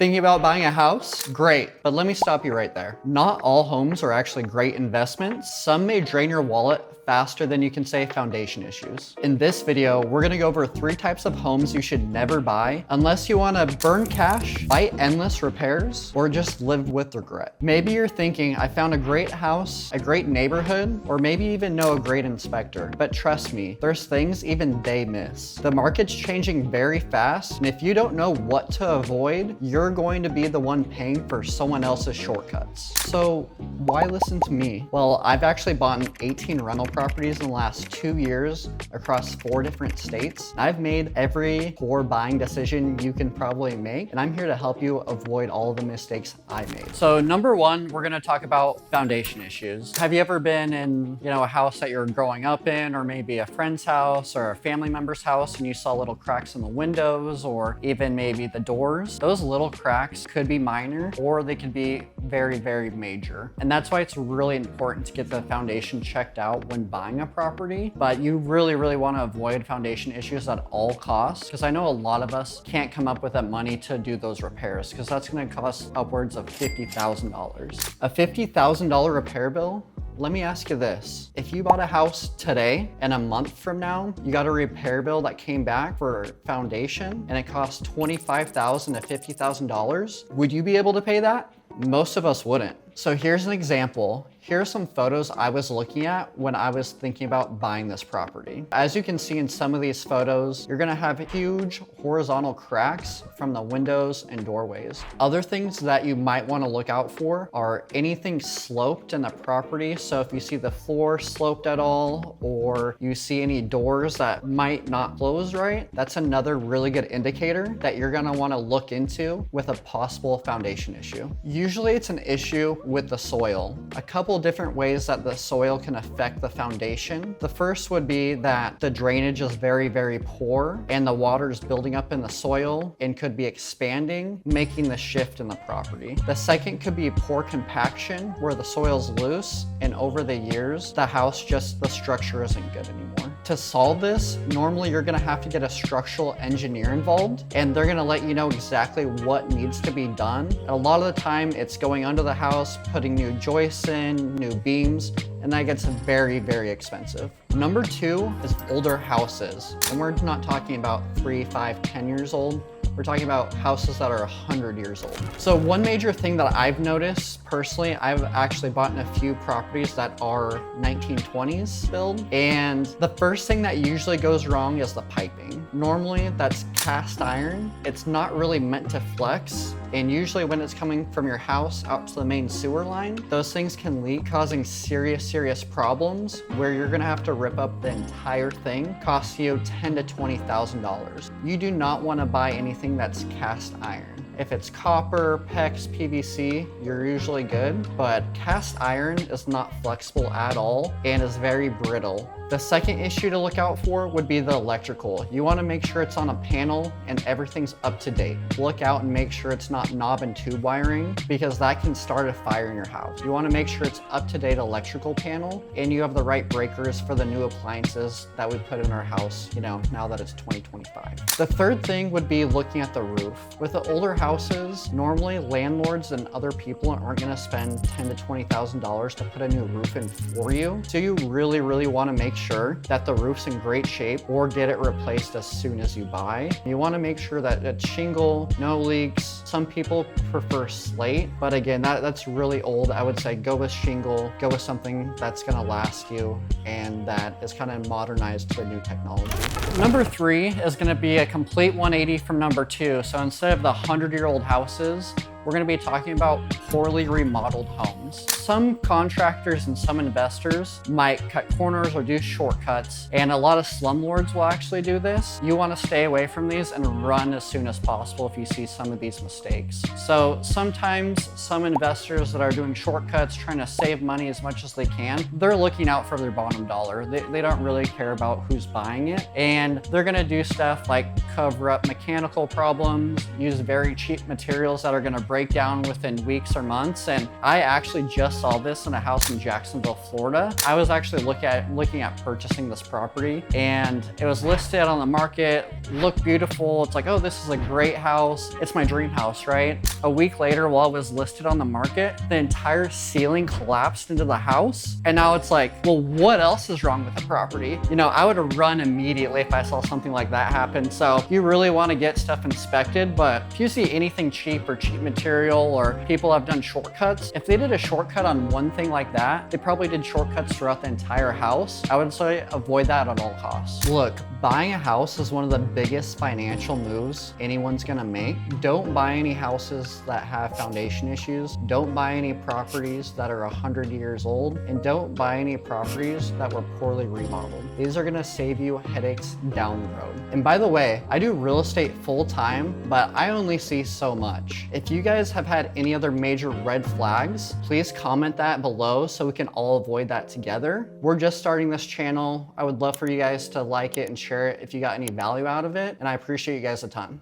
Thinking about buying a house? Great, but let me stop you right there. Not all homes are actually great investments. Some may drain your wallet faster than you can say foundation issues. In this video, we're gonna go over 3 types of homes you should never buy unless you wanna burn cash, fight endless repairs, or just live with regret. Maybe you're thinking, I found a great house, a great neighborhood, or maybe even know a great inspector. But trust me, there's things even they miss. The market's changing very fast, and if you don't know what to avoid, you're going to be the one paying for someone else's shortcuts. So why listen to me? Well, I've actually bought 18 rental properties in the last 2 years across 4 different states. I've made every poor buying decision you can probably make, and I'm here to help you avoid all the mistakes I made. So number 1, we're gonna talk about foundation issues. Have you ever been in, a house that you're growing up in, or maybe a friend's house or a family member's house, and you saw little cracks in the windows or even maybe the doors? Those little cracks could be minor, or they could be very, very major. And that's why it's really important to get the foundation checked out when buying a property. But you really, really want to avoid foundation issues at all costs, because I know a lot of us can't come up with that money to do those repairs, because that's going to cost upwards of $50,000. A $50,000 repair bill? Let me ask you this. If you bought a house today and a month from now, you got a repair bill that came back for foundation and it cost $25,000 to $50,000, would you be able to pay that? Most of us wouldn't. So here's an example. Here are some photos I was looking at when I was thinking about buying this property. As you can see in some of these photos, you're gonna have huge horizontal cracks from the windows and doorways. Other things that you might wanna look out for are anything sloped in the property. So if you see the floor sloped at all, or you see any doors that might not close right, that's another really good indicator that you're gonna wanna look into with a possible foundation issue. Usually it's an issue with the soil. A couple different ways that the soil can affect the foundation. The first would be that the drainage is very, very poor and the water is building up in the soil and could be expanding, making the shift in the property. The second could be poor compaction, where the soil's loose and over the years, the structure isn't good anymore. To solve this, normally you're gonna have to get a structural engineer involved, and they're gonna let you know exactly what needs to be done. And a lot of the time it's going under the house, putting new joists in, new beams, and that gets very, very expensive. Number 2 is older houses. And we're not talking about 3, 5, 10 years old. We're talking about houses that are 100 years old. So one major thing that I've noticed personally, I've actually bought in a few properties that are 1920s build. And the first thing that usually goes wrong is the piping. Normally that's cast iron. It's not really meant to flex. And usually when it's coming from your house out to the main sewer line, those things can leak, causing serious problems where you're gonna have to rip up the entire thing, cost you $10,000 to $20,000. You do not wanna buy anything that's cast iron. If it's copper, PEX, PVC, you're usually good, but cast iron is not flexible at all and is very brittle. The second issue to look out for would be the electrical. You want to make sure it's on a panel and everything's up to date. Look out and make sure it's not knob and tube wiring, because that can start a fire in your house. You want to make sure it's up to date electrical panel and you have the right breakers for the new appliances that we put in our house, now that it's 2025. The third thing would be looking at the roof. With the older houses, normally landlords and other people aren't going to spend $10,000 to $20,000 to put a new roof in for you. So you really want to make sure that the roof's in great shape or get it replaced as soon as you buy. You want to make sure that it's shingle, no leaks. Some people prefer slate, but again, that's really old. I would say go with shingle, go with something that's going to last you and that is kind of modernized to the new technology. Number 3 is going to be a complete 180 from number 2. So instead of the 100-year-old houses, we're going to be talking about poorly remodeled homes. Some contractors and some investors might cut corners or do shortcuts, and a lot of slumlords will actually do this. You want to stay away from these and run as soon as possible if you see some of these mistakes. So sometimes some investors that are doing shortcuts, trying to save money as much as they can, they're looking out for their bottom dollar. They don't really care about who's buying it, and they're going to do stuff like cover up mechanical problems, use very cheap materials that are going to break down within weeks or months. And I actually just saw this in a house in Jacksonville, Florida. I was actually looking at purchasing this property, and it was listed on the market, looked beautiful. It's like, oh, this is a great house. It's my dream house, right? A week later, while it was listed on the market, the entire ceiling collapsed into the house. And now it's like, well, what else is wrong with the property? You know, I would run immediately if I saw something like that happen. So you really want to get stuff inspected, but if you see anything cheap or cheap material, or people have done shortcuts, if they did a shortcut on one thing like that, they probably did shortcuts throughout the entire house. I would say avoid that at all costs. Look, buying a house is one of the biggest financial moves anyone's gonna make. Don't buy any houses that have foundation issues. Don't buy any properties that are 100 years old, and don't buy any properties that were poorly remodeled. These are gonna save you headaches down the road. And by the way, I do real estate full time, but I only see so much. If you guys have had any other major red flags, please comment that below so we can all avoid that together. We're just starting this channel. I would love for you guys to like it and share it if you got any value out of it, and I appreciate you guys a ton.